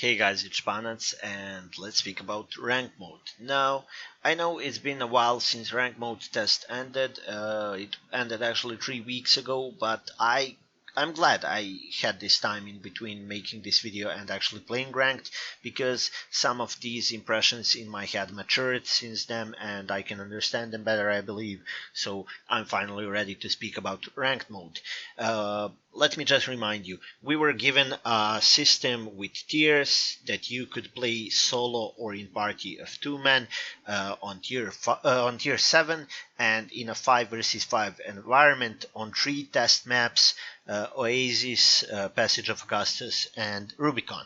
Hey guys, it's Panats and let's speak about rank mode. Now, I know it's been a while since rank mode test ended. It ended actually 3 weeks ago, but I'm glad I had this time in between making this video and actually playing ranked, because some of these impressions in my head matured since then and I can understand them better, I believe. So I'm finally ready to speak about ranked mode. Let me just remind you, we were given a system with tiers that you could play solo or in party of 2 men on tier 7, and in a 5 versus 5 environment on 3 test maps: Oasis, Passage of Augustus, and Rubicon.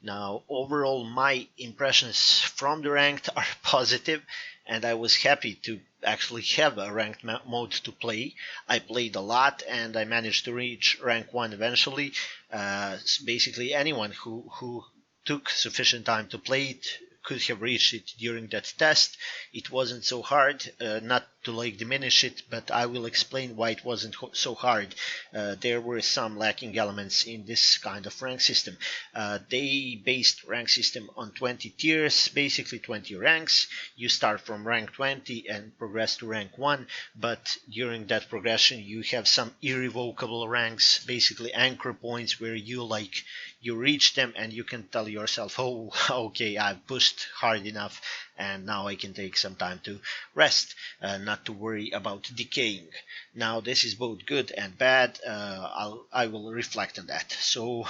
Now, overall, my impressions from the ranked are positive, and I was happy to actually have a ranked mode to play. I played a lot and I managed to reach rank 1 eventually. Basically, anyone who took sufficient time to play it could have reached it during that test. It wasn't so hard, not to diminish it, but I will explain why it wasn't so hard. There were some lacking elements in this kind of rank system. They based rank system on 20 tiers, basically 20 ranks. You start from rank 20 and progress to rank 1, but during that progression you have some irrevocable ranks, basically anchor points where you reach them and you can tell yourself, oh, okay, I've pushed hard enough and now I can take some time to rest, not to worry about decaying. Now, this is both good and bad. I will reflect on that. So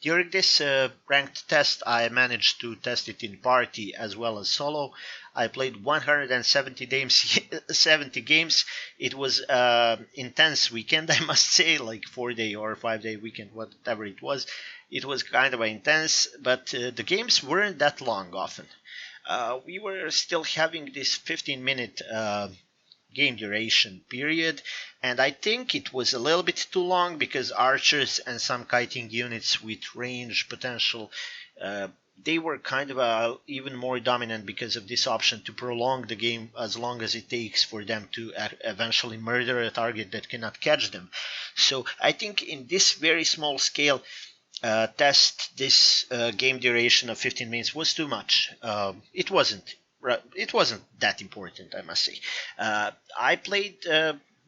during this ranked test, I managed to test it in party as well as solo. I played 170 games. 70 games. It was intense weekend, I must say, like 4-day or 5-day weekend, whatever it was. It was kind of intense, but the games weren't that long often. We were still having this 15-minute game duration period, and I think it was a little bit too long because archers and some kiting units with range potential, they were kind of even more dominant because of this option to prolong the game as long as it takes for them to eventually murder a target that cannot catch them. So I think in this very small scale test, this game duration of 15 minutes was too much. It wasn't that important, I must say. I played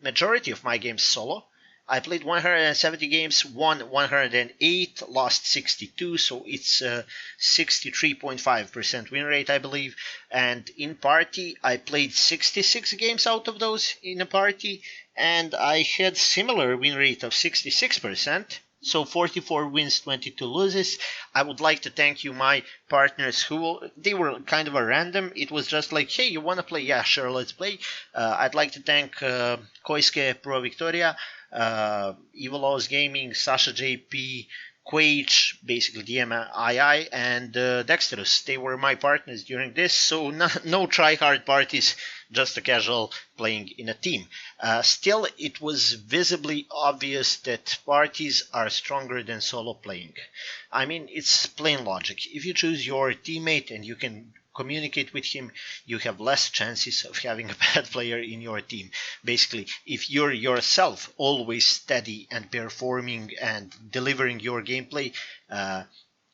majority of my games solo. I played 170 games, won 108, lost 62, so it's 63.5% win rate, I believe. And in party, I played 66 games out of those in a party, and I had similar win rate of 66%. So 44 wins, 22 loses. I would like to thank you, my partners, they were kind of a random. It was just like, hey, you want to play? Yeah, sure, let's play. I'd like to thank Koisuke Pro Victoria, Evo Loz Gaming, Sasha JP, Quage, basically DMII, and Dexterous. They were my partners during this, so no try-hard parties, just a casual playing in a team. Still, it was visibly obvious that parties are stronger than solo playing. I mean, it's plain logic. If you choose your teammate and you can communicate with him, you have less chances of having a bad player in your team. Basically, if you're yourself always steady and performing and delivering your gameplay,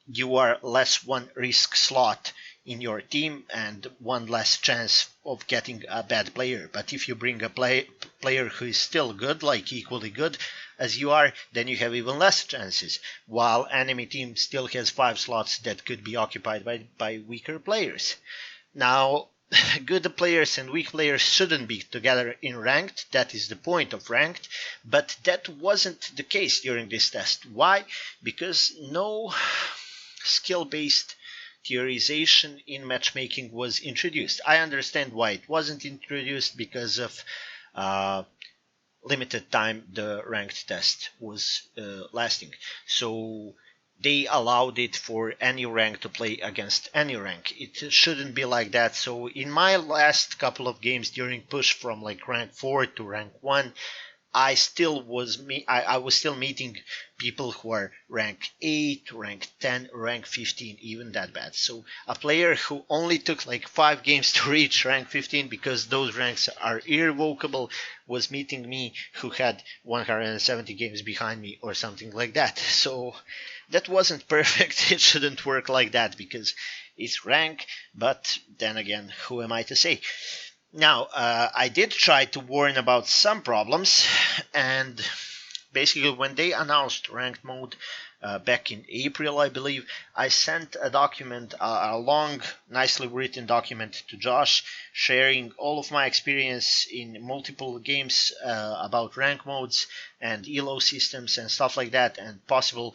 you are less one risk slot in your team and one less chance of getting a bad player. But if you bring a player who is still good, like equally good as you are, then you have even less chances, while enemy team still has 5 slots that could be occupied by weaker players. Now, good players and weak players shouldn't be together in ranked. That is the point of ranked, but that wasn't the case during this test. Why? Because no skill-based tierization in matchmaking was introduced. I understand why it wasn't introduced, because of limited time the ranked test was lasting. So they allowed it for any rank to play against any rank. It shouldn't be like that. So in my last couple of games during push from rank 4 to rank 1, I was still meeting people who are rank 8, rank 10, rank 15, even that bad. So a player who only took 5 games to reach rank 15 because those ranks are irrevocable was meeting me who had 170 games behind me or something like that. So that wasn't perfect. It shouldn't work like that because it's rank, but then again, who am I to say? Now, I did try to warn about some problems, and basically when they announced ranked mode back in April, I believe, I sent a document, a long, nicely written document to Josh, sharing all of my experience in multiple games about rank modes and elo systems and stuff like that, and possible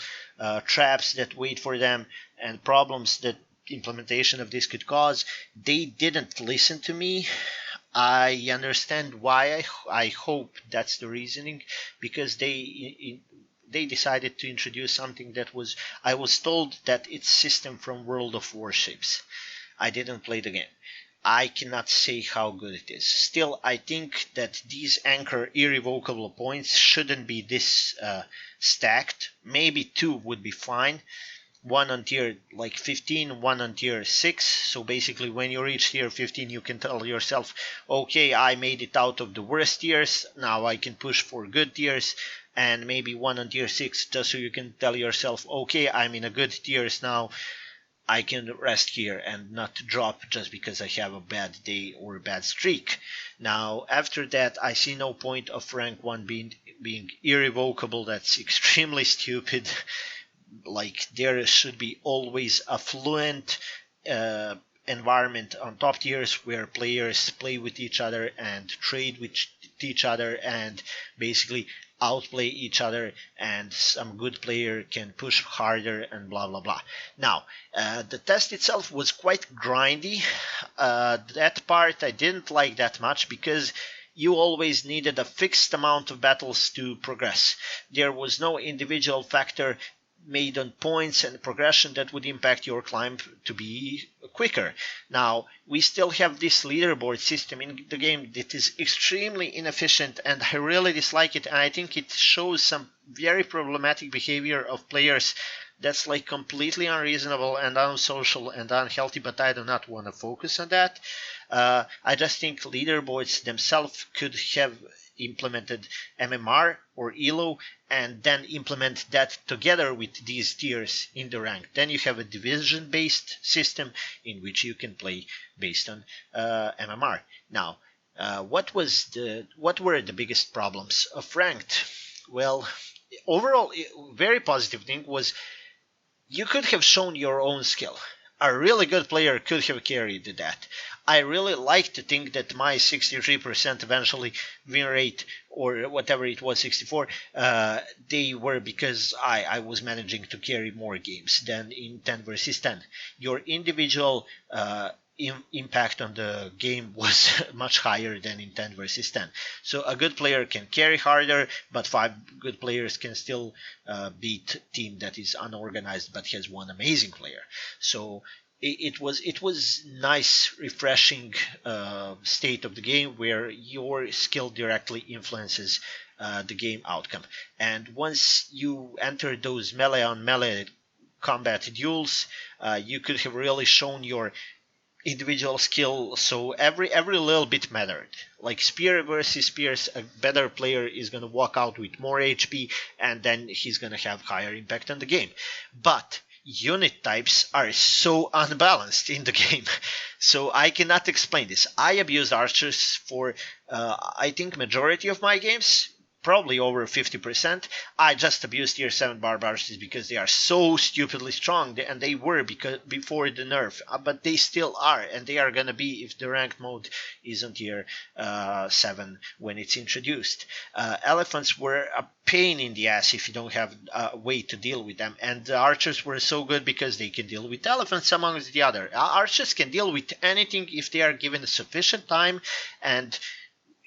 traps that wait for them and problems that implementation of this could cause. They didn't listen to me. I understand why. I hope that's the reasoning, because they decided to introduce something that was, I was told that it's system from World of Warships. I didn't play the game. I cannot say how good it is. Still, I think that these anchor irrevocable points shouldn't be this stacked. Maybe 2 would be fine. One on tier like 15, one on tier 6. So basically when you reach tier 15, you can tell yourself, okay, I made it out of the worst tiers, now I can push for good tiers. And maybe one on tier 6, just so you can tell yourself, okay, I'm in a good tiers now, I can rest here and not drop just because I have a bad day or a bad streak. Now, after that, I see no point of rank 1 being irrevocable. That's extremely stupid. Like, there should be always a fluent environment on top tiers where players play with each other and trade with each other and basically outplay each other, and some good player can push harder and blah blah blah. Now, the test itself was quite grindy. That part I didn't like that much because you always needed a fixed amount of battles to progress. There was no individual factor made on points and progression that would impact your climb to be quicker. Now, we still have this leaderboard system in the game that is extremely inefficient, and I really dislike it, and I think it shows some very problematic behavior of players that's like completely unreasonable and unsocial and unhealthy, but I do not want to focus on that. I just think leaderboards themselves could have implemented MMR or ELO and then implement that together with these tiers in the rank. Then you have a division based system in which you can play based on MMR. Now, what were the biggest problems of ranked? Well, overall, very positive thing was you could have shown your own skill. A really good player could have carried that. I really like to think that my 63% eventually win rate, or whatever it was, 64, they were because I was managing to carry more games than in 10 versus 10. Your individual impact on the game was much higher than in 10 versus 10. So a good player can carry harder, but 5 good players can still beat a team that is unorganized but has one amazing player. So it was nice, refreshing state of the game where your skill directly influences the game outcome. And once you enter those melee on melee combat duels, you could have really shown your individual skill, so every little bit mattered. Like spear versus spears, a better player is going to walk out with more HP, and then he's going to have higher impact on the game. But unit types are so unbalanced in the game, so I cannot explain this. I abused archers for I think majority of my games, probably over 50%. I just abused tier 7 barbars because they are so stupidly strong, and they were because before the nerf, but they still are, and they are gonna be if the ranked mode is on tier 7 when it's introduced. Elephants were a pain in the ass if you don't have a way to deal with them, and the archers were so good because they can deal with elephants amongst the other. Archers can deal with anything if they are given sufficient time and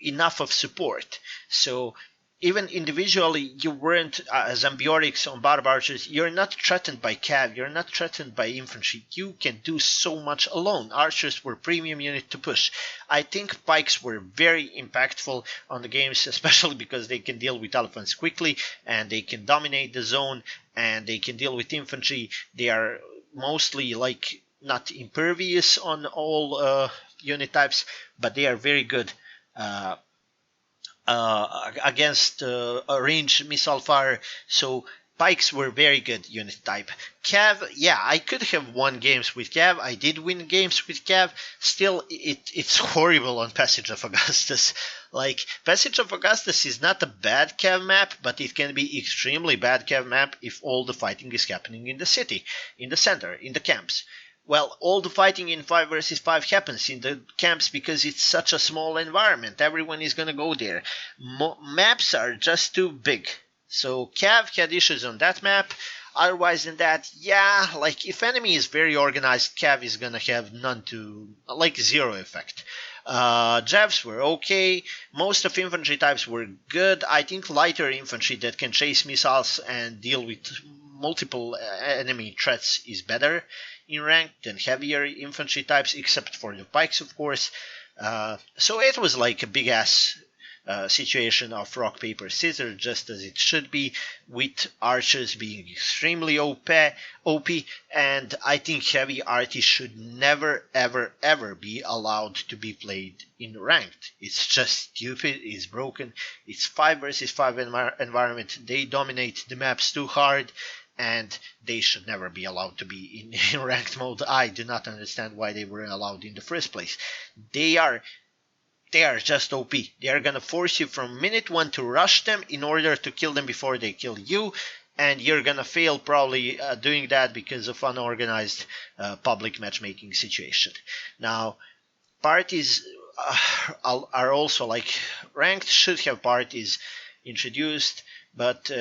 enough of support. So even individually, you weren't Zambiotics on barb archers. You're not threatened by cav. You're not threatened by infantry. You can do so much alone. Archers were premium unit to push. I think pikes were very impactful on the games, especially because they can deal with elephants quickly and they can dominate the zone and they can deal with infantry. They are mostly like not impervious on all unit types, but they are very good against a range missile fire. So Pikes were very good unit type. Cav, yeah, I could have won games with Cav. I did win games with Cav. Still, it's horrible on Passage of Augustus. Like, Passage of Augustus is not a bad Cav map, but it can be extremely bad Cav map if all the fighting is happening in the city, in the center, in the camps. Well, all the fighting in 5 versus 5 happens in the camps because it's such a small environment. Everyone is gonna go there. Maps are just too big. So Cav had issues on that map. Otherwise than that, yeah, like if enemy is very organized, Cav is gonna have none to, like, zero effect. Javs were okay. Most of infantry types were good. I think lighter infantry that can chase missiles and deal with multiple enemy threats is better in rank than heavier infantry types, except for the pikes, of course. So it was like a big ass situation of rock, paper, scissors, just as it should be, with archers being extremely OP, and I think heavy arty should never, ever, ever be allowed to be played in ranked. It's just stupid, it's broken, it's 5 versus 5 environment, they dominate the maps too hard, and they should never be allowed to be in ranked mode. I do not understand why they were allowed in the first place. They are just OP. They are gonna force you from minute 1 to rush them in order to kill them before they kill you, and you're gonna fail probably doing that because of unorganized public matchmaking situation. Now, parties are also like ranked should have parties introduced, but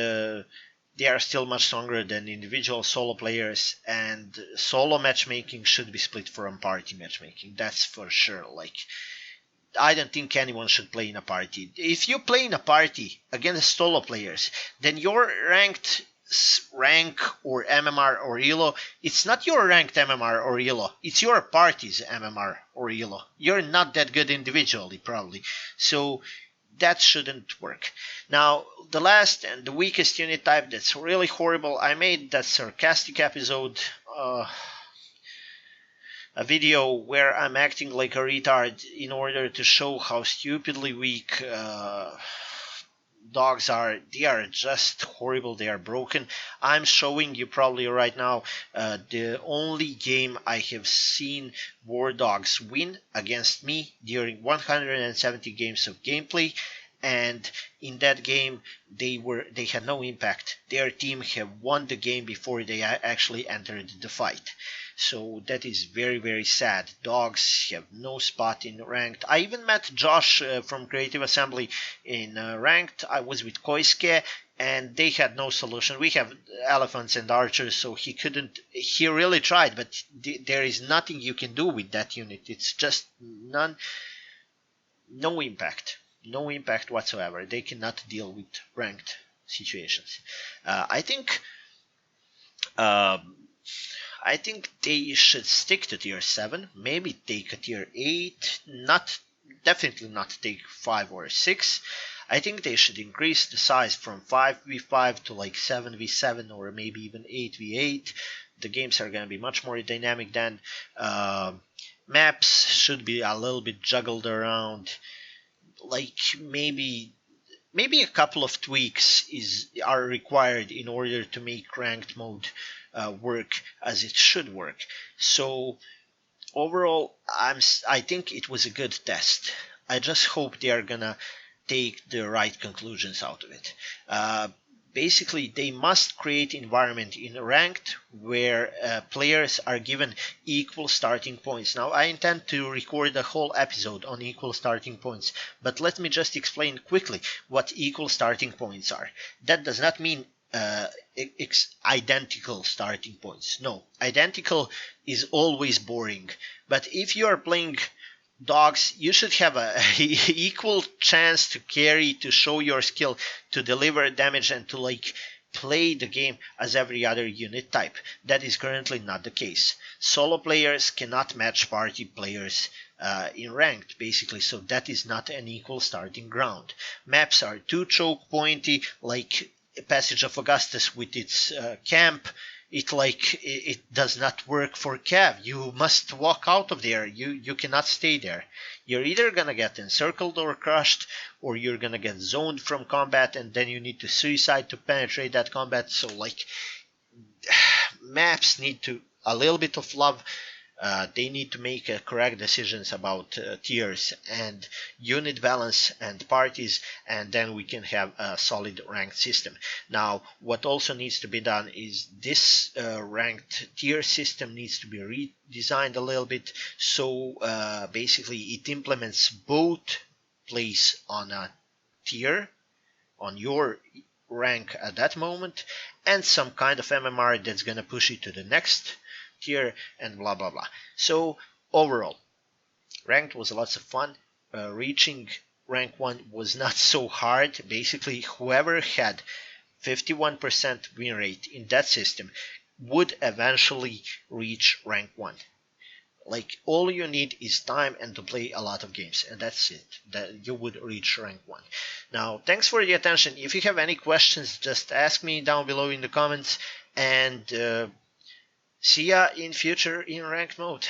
they are still much stronger than individual solo players, and solo matchmaking should be split from party matchmaking. That's for sure. Like, I don't think anyone should play in a party. If you play in a party against solo players, then your ranked rank or MMR or ELO, it's not your ranked MMR or ELO, it's your party's MMR or ELO. You're not that good individually, probably. So that shouldn't work. Now, the last and the weakest unit type that's really horrible, I made that sarcastic episode, a video where I'm acting like a retard in order to show how stupidly weak dogs are. They are just horrible, they are broken. I'm showing you probably right now the only game I have seen war dogs win against me during 170 games of gameplay, and in that game they had no impact. Their team have won the game before they actually entered the fight. So that is very, very sad. Dogs have no spot in ranked. I even met Josh from Creative Assembly in ranked. I was with Koisuke, and they had no solution. We have elephants and archers, so he couldn't. He really tried, but there is nothing you can do with that unit. It's just no impact. No impact whatsoever. They cannot deal with ranked situations. I think they should stick to tier 7, maybe take a tier 8, definitely not take 5 or 6. I think they should increase the size from 5v5 to like 7v7 or maybe even 8v8. The games are going to be much more dynamic then. Maps should be a little bit juggled around. Like maybe a couple of tweaks are required in order to make ranked mode work as it should work. So overall, I think it was a good test. I just hope they are gonna take the right conclusions out of it. Basically, they must create environment in ranked where players are given equal starting points. Now, I intend to record a whole episode on equal starting points, but let me just explain quickly what equal starting points are. That does not mean identical starting points. No, identical is always boring. But if you are playing dogs, you should have a equal chance to carry, to show your skill, to deliver damage, and to like play the game as every other unit type. That is currently not the case. Solo players cannot match party players in ranked, basically, so that is not an equal starting ground. Maps are too choke pointy, like Passage of Augustus with its camp. it does not work for Cav. You must walk out of there. You cannot stay there. You're either gonna get encircled or crushed, or you're gonna get zoned from combat, and then you need to suicide to penetrate that combat. So like, maps need to a little bit of love. They need to make correct decisions about tiers and unit balance and parties, and then we can have a solid ranked system. Now, what also needs to be done is this ranked tier system needs to be redesigned a little bit, so basically it implements both place on a tier, on your rank at that moment, and some kind of MMR that's going to push it to the next tier and blah blah blah. So overall, ranked was lots of fun. Reaching rank 1 was not so hard. Basically, whoever had 51% win rate in that system would eventually reach rank 1. Like, all you need is time and to play a lot of games, and that's it. That you would reach rank 1. Now, thanks for the attention. If you have any questions, just ask me down below in the comments, and see ya in future in ranked mode.